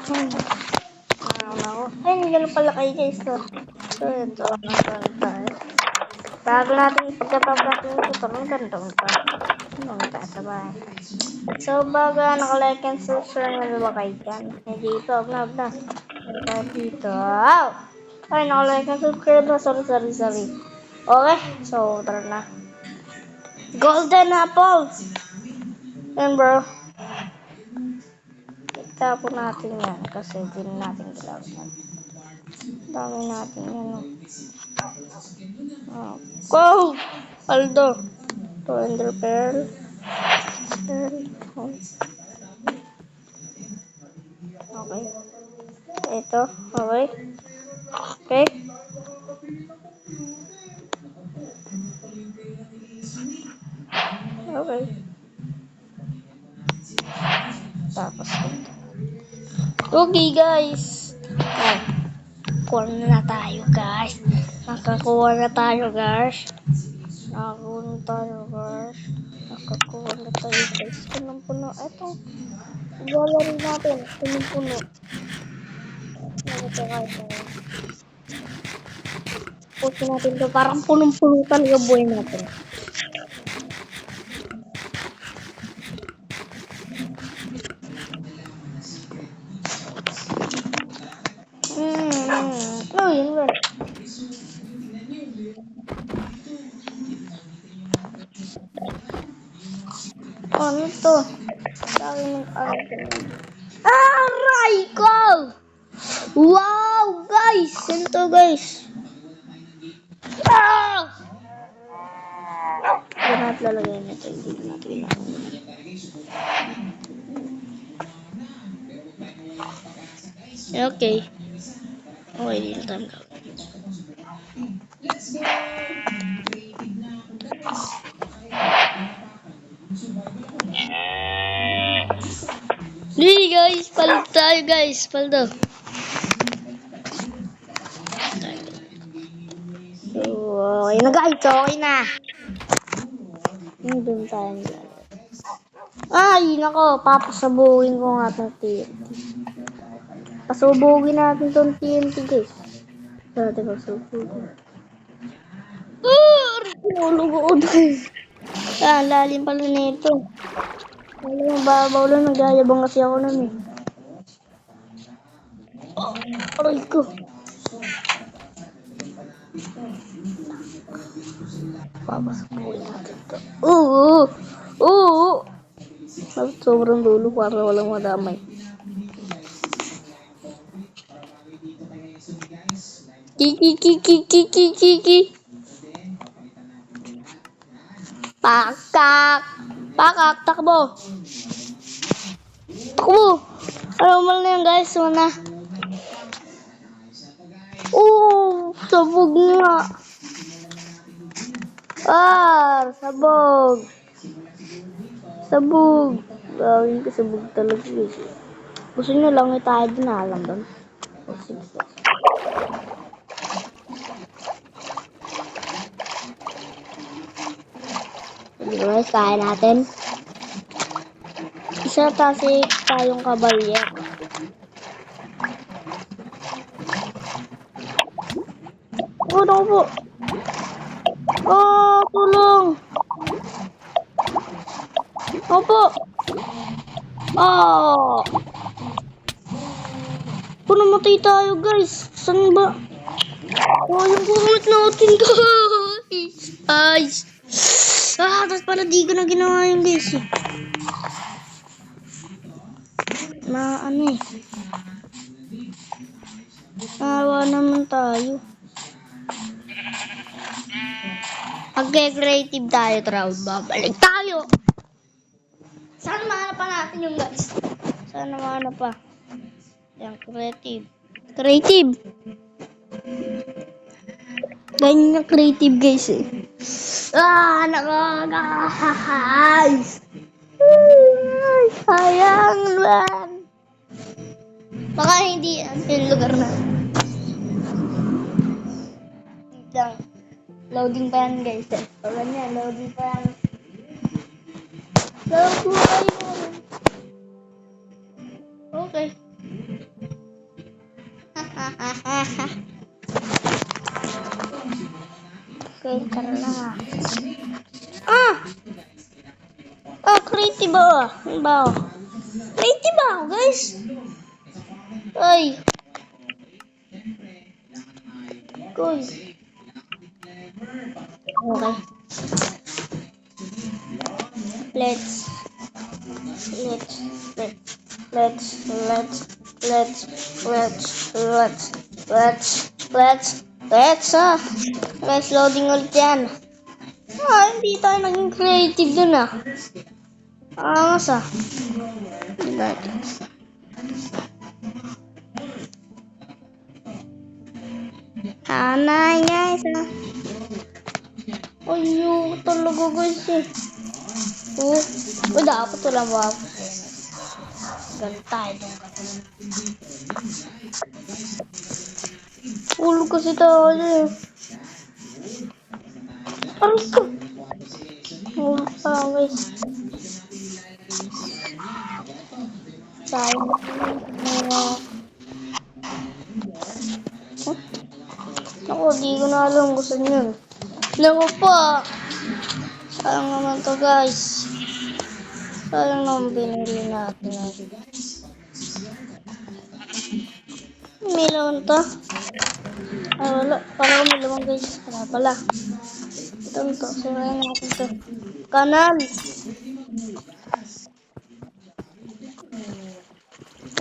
Hmm. Ako. Ay, hindi ganun pala kayo guys. So ito. Nasan tayo? Bago natin, pagkatapos natin ito, magandang pa. Sabay. So, baga nakalike and subscribe na ba kayo dyan? Dito, huwag na. Dito. Wow! Ay, nakalike and subscribe na. Sorry. Okay, so, tara na. Golden apple! Yan bro. Itapo natin yan kasi di natin gilawin yan. Dami natin yan. Oh. Go! Aldo! To ender pearl. Okay. Ito. Okay. Okay. Okay. Tapos ito. Okay guys. Oh. Kuha na tayo guys. Nakakuha na tayo guys. Nakakuha na tayo guys. Punong-puno. Ito. Gallery natin. Punong-puno. Ito guys. Pusin natin ito. Parang punong-puno talaga buhay natin. Oh, yun ba? Ano to? Dami ng aray ko! Wow, guys! Ito, guys. Ah! Hindi natin lalagay nito. Hindi natin lalagay. Okay. Okay, dito tayo gawin. Hey guys, palit tayo guys. Paldo. So, okay na guys. Okay na. Doon tayo. Ay, nako. Papasabugin ko nga itong TNT. Pasubugin natin itong TNT guys. Dati pasubugin. Pinulugod guys. Lalim pala nito. Alam mo, babaw lang. Nagyayabang kasi ako nun eh. Aray ko. Papasabugin natin ito. Oo. Sobrang dulo para walang madamay. Kiki. Pakak, takbo. Alam mo na yan guys, na. Sabog nga. Sabog. Gawin ko sabog talaga guys. Gusto nyo lang tayo din na alam doon. Sige. Guys, kaya natin. Isa kasi tayong kabalye. Ano po? Tulong! Opo! Namatay tayo guys. Saan ba? Yung kumot natin guys. Tapos para di ko na ginawa yung guys eh. Nawa naman tayo. Mag-creative tayo, Trout. Babalik tayo. Saan mahanap pa natin yung guys? Saan mahanap pa? Yung creative. Ganyan yung creative guys eh. Nakaka-guys. Sayang lang. Baka hindi yung lugar na. Loading pa yan guys. Loading pa yan. Okay. Okay, tara na. Ah! Ah, creative ba? Ano ba? Creative ba ako, guys? Ay. Guys. Okay. Let's let's let's loading ulit yan. Ah, hindi tayo naging creative dun ah. Angas ah. Sana guys ah. Ayun talaga guys eh. Oh, dapat wala ba? Gantay dong. Ulo kasi tayo eh. Aray ko. Ulo pa guys. Sayang. Ako, di ko na alam kung saan yun. Naku po. Sayang naman to guys. Sayang naman binili natin. May lawan to? Ay wala. Parang may lawan guys. Wala pala. Ito to. Sirayan natin to. Kanan.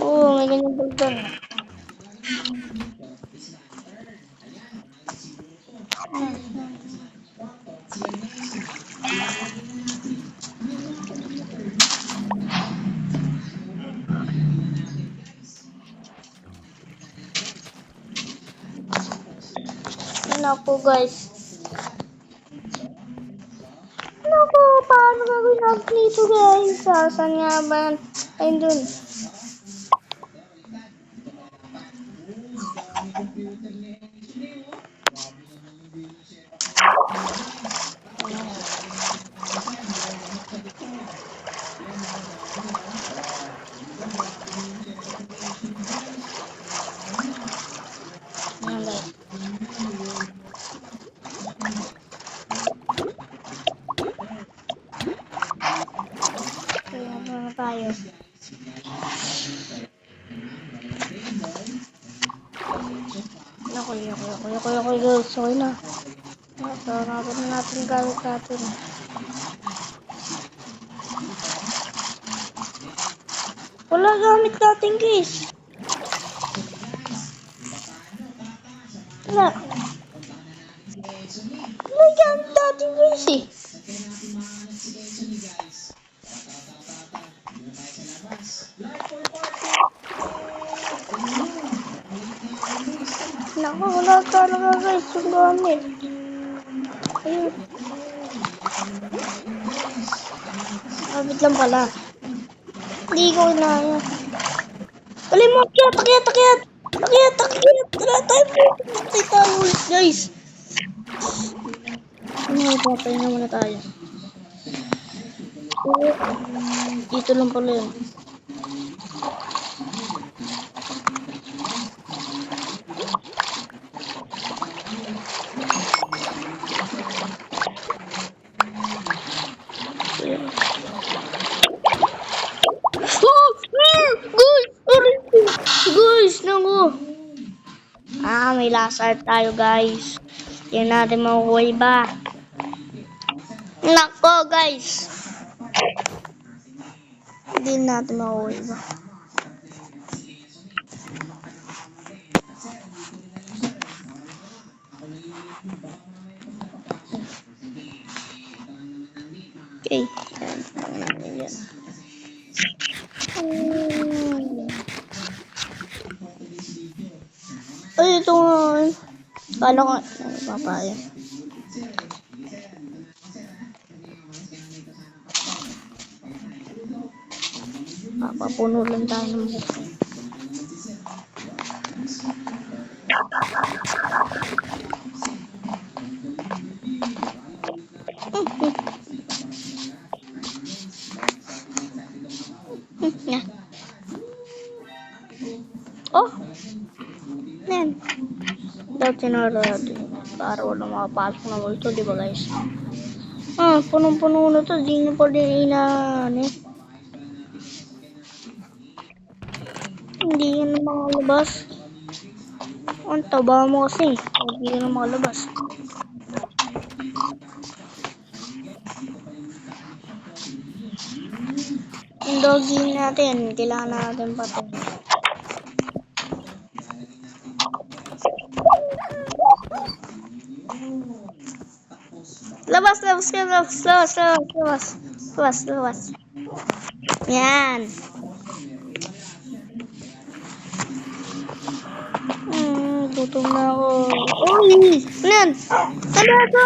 Oo, may ganyan buldan. Ano po guys? Naku, paano gagawin natin dito guys? Saan nga ba yan? Ayun dun. Ayan guys. Kaya na tayo. Okay guys. Okay na. So, nabot na natin gamit natin. Wala gamit natin guys. Wala. Wala gamit natin guys eh. Naku, wala talaga guys yung gamit. Ayun. Gamit lang pala. Hindi ko inaya. Dali mo, akyat. Tara tayo. Patay tayo ulit guys. Patay na muna tayo. Dito lang pala yun. Guys, naku. May last art tayo guys. Hindi natin makukuha iba. Nako guys. Hindi natin makukuha iba. Okay. Ayan natin yan. Ay, ito nga. Kala ko, papaya. Papapuno lang tayo ng buko. Oh! Yan. Dapat sinara natin. Para wala makapasok na multo, di ba guys? Punong-puno na to. Di nyo pa din inaan eh. Hindi yan makalabas. Ang taba mo kasi. Hindi yan makalabas. Yung doggy natin, kailangan natin patay. Labas. Yan. Gutom na ako. Uy! Ano yan? Ano ito?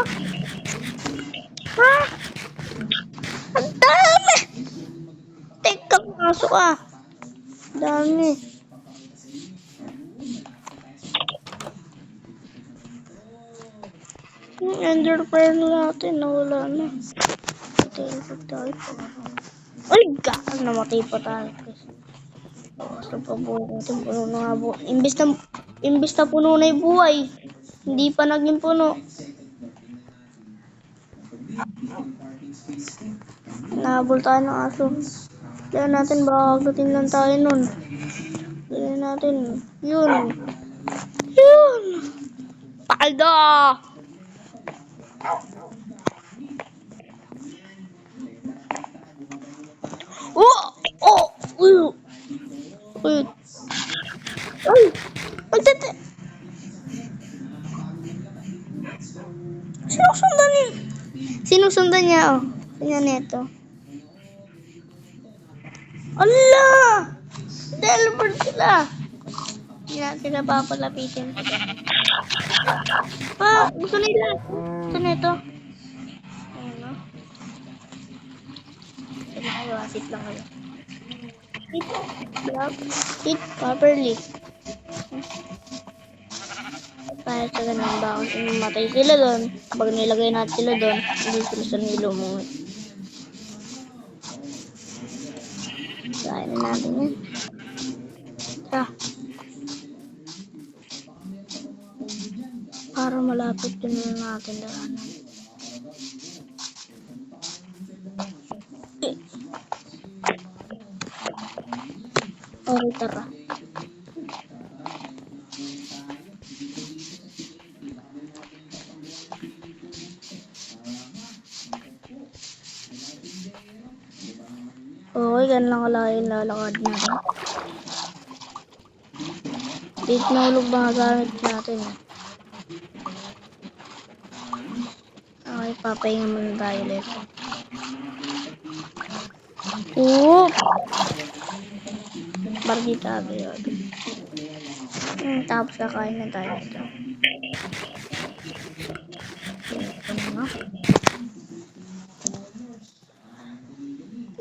Ha? Ang dami! Teka, pasok ah. Dami. Yung ender pearl natin, nawala na. Teleport tayo. Ay, gaan, namatay pa tayo. Basta pa buhay natin, puno na nga buhay. Imbis na puno na yung buhay, hindi pa naging puno. Nahabol tayo ng aso. Kaya natin, baka agdating lang tayo nun. Kaya natin, yun. Paldo! Uy! Magtete! Sinusundan niya, oh. Kanya neto. Allah! Teleport sila! Hindi natin sila papalapitin. Gusto nila. Gusto neto. Ayun, no? Sige kayo, sit lang kayo. Sit properly. Kaya sa ganun ba kung mamatay sila doon, pag nilagay natin sila doon, hindi sila sa nilo mo. Kaya na natin yan. Para malapit din na natin daanan. Okay, tara. Okay, ganun lang kalahin lalakad natin. Dito na ulog mga gamit natin. Okay, papahinga muna tayo ulit. Barbita tayo. Tapos kakain na tayo ito.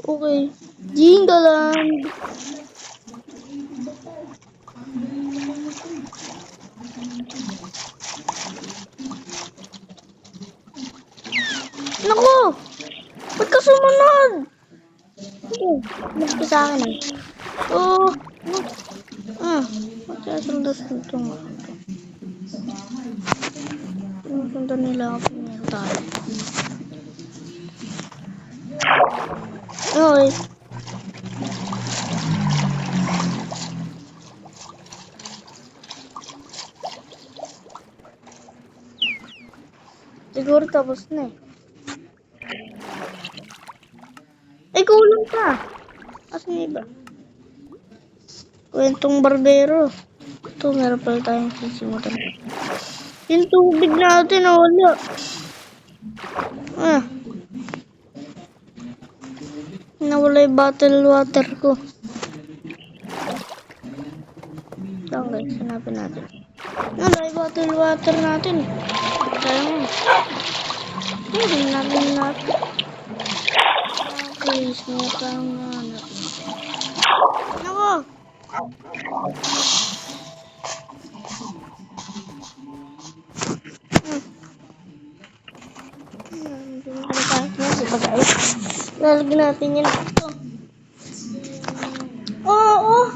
Okay. Jingaland! Naku! Ba't ka sumunod? Ba't ka sa akin eh? Ba't ka sunod-sunod nga? Sunod nila ako. Meron tayo. Okay. Siguro tapos na eh. Ay, kulang pa. Asan yung iba? Kwentong barbero. Ito, meron pala tayong sisimutan. Yung tubig natin, wala. Nawala yung bottle water ko. Saan guys, hanapin natin. Nawala yung bottle water natin. Kaya nga. Hindi natin. Please, mukhang hanap. Nako! Lalagyan natin yan ito. Oo,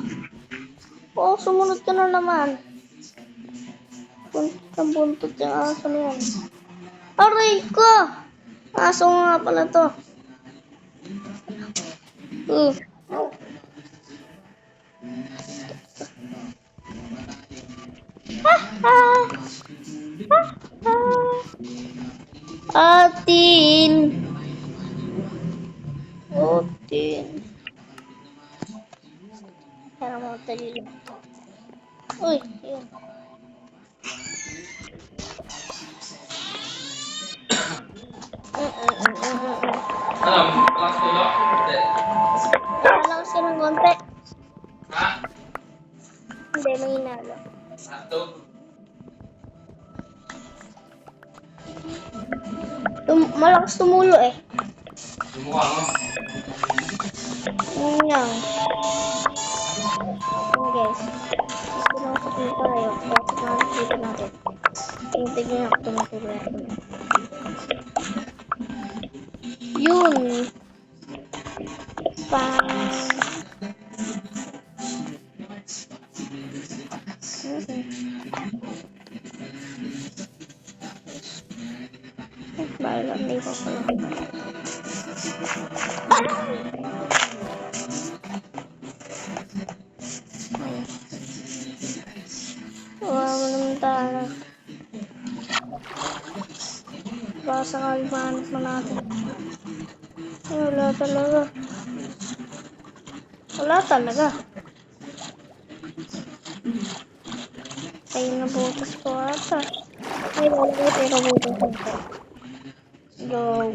sumunod ka na naman. Nabuntot yung aso na yan. Aray ko! Aso nga pala to. Uh. Atin. Atin. Para mo talilo. Uy, yun. Alam, malakas ulo? Hindi. Malakas ka ng konti. Ha? Hindi, may hinalo. Hotdog? Malakas tumulo eh. Sumukha mo. Yun lang. Yun guys. Sinusok nyo tayo. Bakit nakikita natin? Tingnan ako tumutulo ako. Yun. Bala, hindi ko pala. Wow, naman tayo. Baka sakali mahanap mo natin. Ay, wala talaga. Wala talaga. Ay, nabutas ko ata. Ay, wala ko pero butas ito. Go.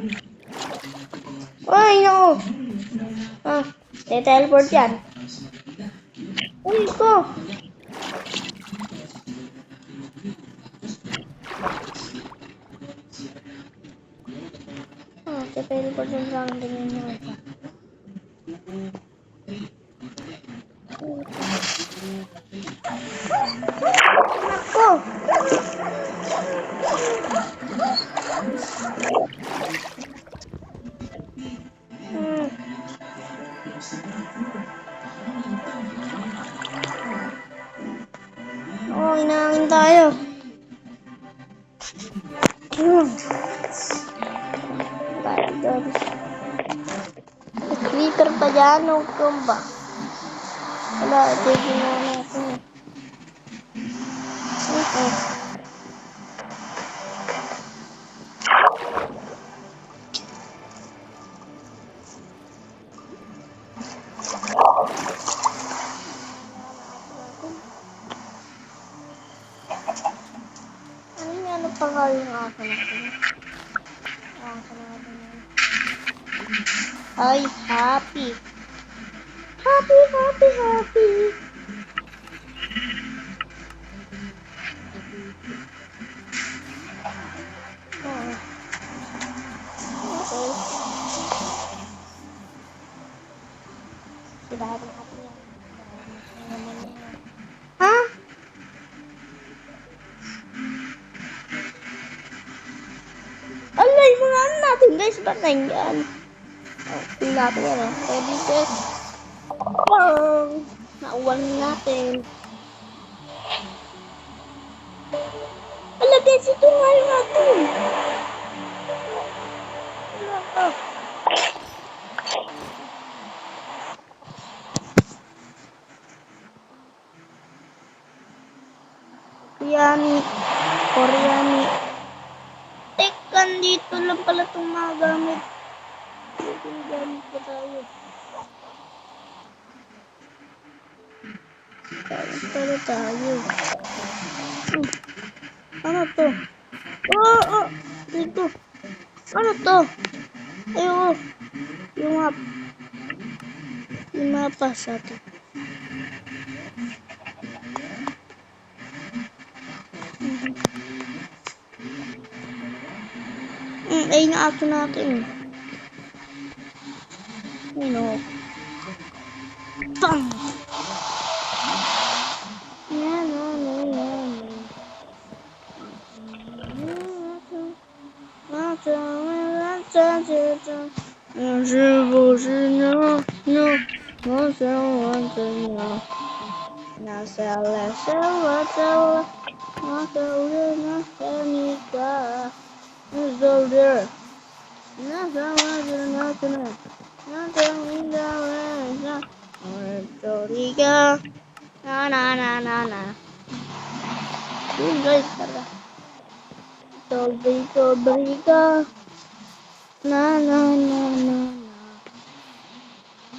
Ay, no! Ah, teleport yan. Uy, ko! Ah, teleport yan sa akin. Tingnan nyo ito. Nako! Oh, inangin tayo. Creeper pa dyan, o ba? Wala, pwede na natin. Okay. Ano pa nga yung aso natin? Aso natin. Ay, happy. Happy, happy, happy. Oh. Okay. Diba natin happy yan? Ha? Alay, mga ano natin guys, ba't nandiyan? Oh, natin yan eh. Ready guys. Wow! Nauwan natin. Ala guys, ito nga yung natin. Koreani. Koreani. Teka, dito lang pala itong mga gamit. Dito yung gamit pa tayo. Gamit pala tayo. Ano to? Oh! Dito. Ano to? Ayun. Yung mapa sa atin. Ayun yung ato natin. Ayun o. Bang! Yan. 我是不是牛？我想完成了。Nasala, sala, sala, nasala, nasanika, nasalder, nasala, nasala, nasanika, nasalika, na. Yun guys, tara. Sobrika, na.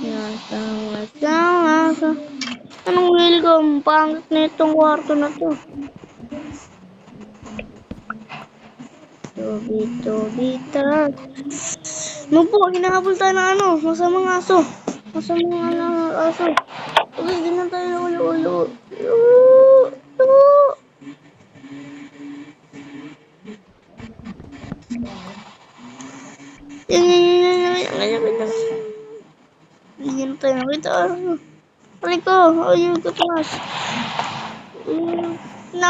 Nasala. Anong welcome? Pangit na itong kwarto na to. Tobita. Ano po, hinahabol tayo ng ano? Masamang aso. Masamang aso. Okay, ganyan tayo. Ulo. Yan. Ganyan tayo. Ito. Balik ko. Ayun, kataas.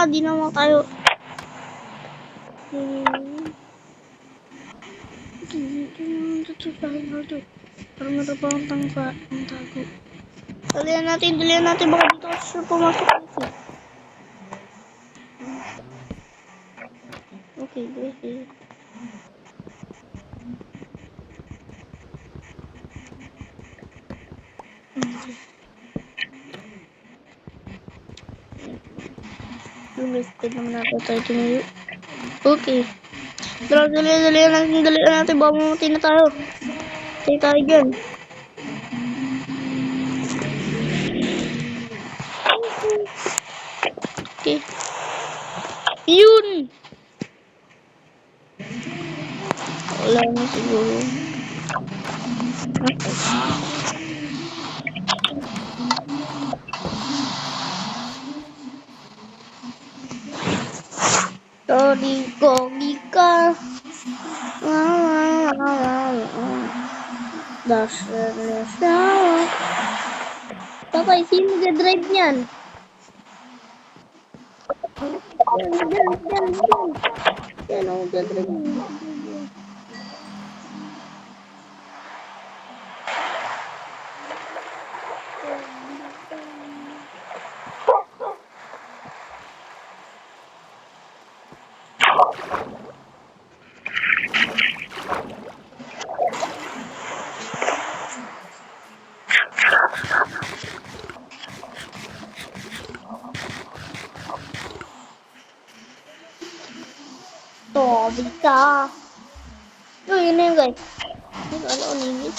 Di naman tayo. Para matapang ang tago. Dalihan natin. Baka dito kasi siya pumasok kasi. Okay. Lumisted naman natin tayo tumayo. Okay. Dalihan natin. Baka mamatay na tayo. Tayo tayo dyan. Okay. Yun! Wala na siguro. Sorry, Gika. Tatay, sino mag-drive niyan? Yan ang mag-drive niyan. Tobita. Yun na yun guys. Ano ulit?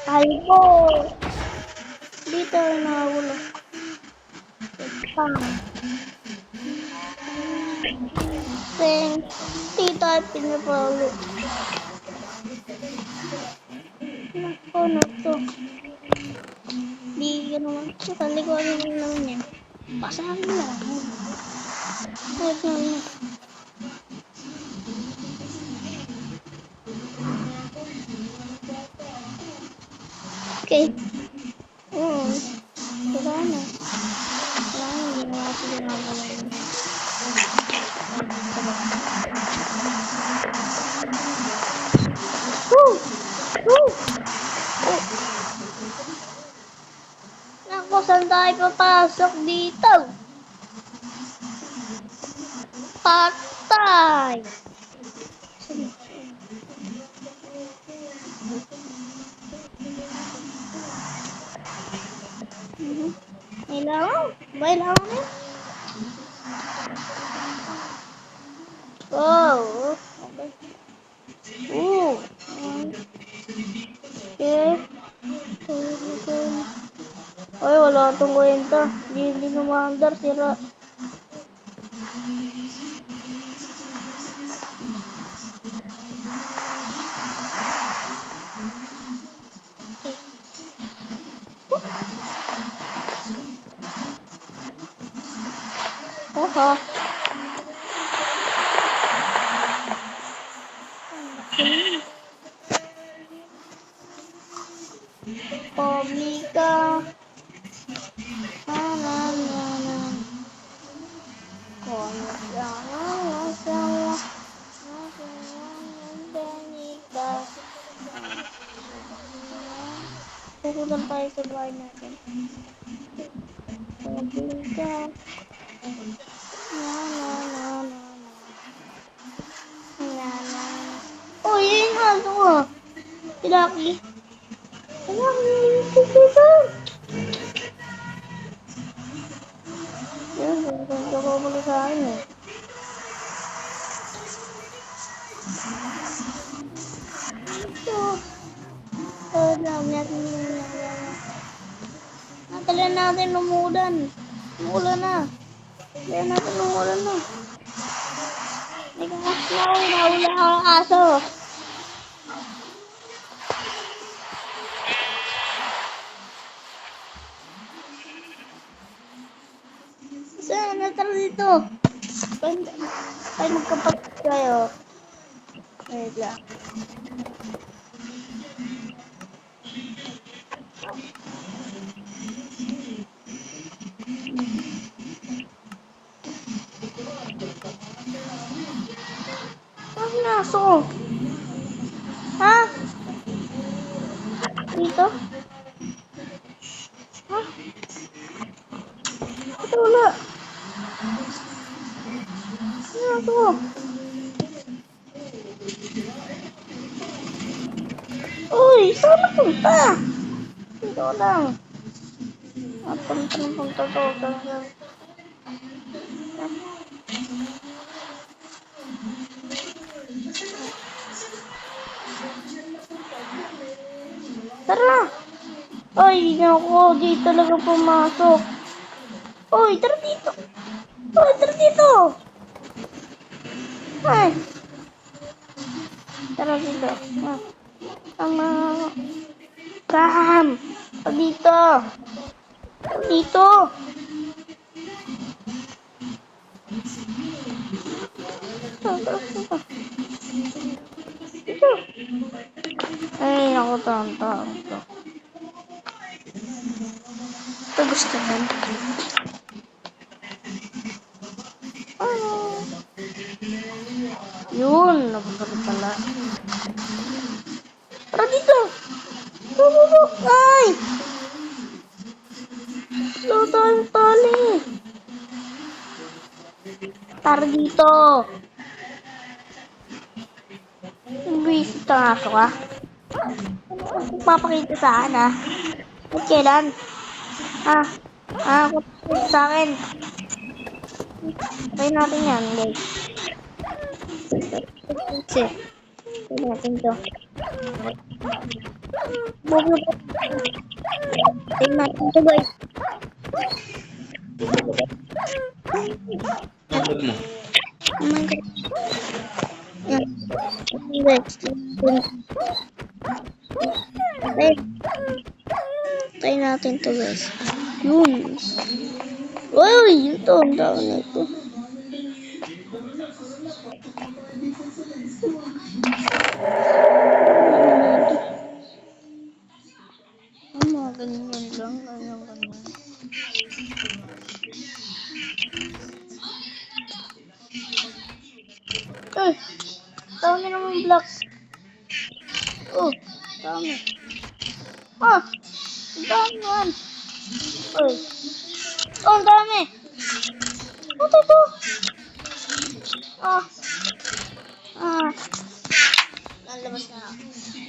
Albo. Dito na ulo. Dito ay pinapalo. Ano to? Di naman. Sa likuan naman yan. Basahin mo lang. Okay. Wala na. Ginawa ko ginagawa yun. Naku, saan tayo papasok dito? Patay! Bailangan na. Wow. Okay. Okay. Ay, wala itong kwenta. Hindi numandar, sira. Oha. Komika. Pupunta tayo sa bahay natin. Sabi ka. Na, na, na, na, na. Na, na. Oh, yun yung aso ko. Si Lucky. Si Lucky. Dito. Yan, ganda ko muna sa akin eh. Ito. Dami natin yung natalan natin umulan. Umulan na. Talan natin umulan na. Nahula ang aso. Saan? Natara dito. Ay, magkapatid kayo. Wait lang. Ang naso? Ha? Dito? Ha? Ito wala. Ang naso? Uy, saan napunta? Dito lang. Punta to. Tara! Ay, naku, di talaga pumasok. Uy, tara dito! Uy, tara dito! Ay! Tara dito. Tama. Kam! Dito! Dito! Dito! Ay, naku, tawang to. Ito gusto mo. Ano? Yun, napunta pala. Tara dito! Ay! Luto ang tali! Tara dito! Buwisit ang aso ka. Papakita sa akin ha. At kailan? Kapag sa akin. Try natin yan, guys. Try natin to. Try natin to, guys. Notebook mo. Oh my God. Yan. Guys. Try natin to, guys. Yun. Uy, yun to. Ang tawag na ito. Ganyan lang. Ay, dami naman black. Oh, dami. Dami yan. Uy. Oh, dami. Ito. Nalabas na ako.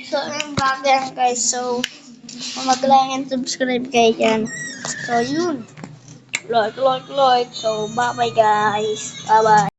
So, ayun bagay yan, guys. So, mag-like and subscribe kayo dyan. So, yun. Like. So, bye-bye, guys. Bye-bye.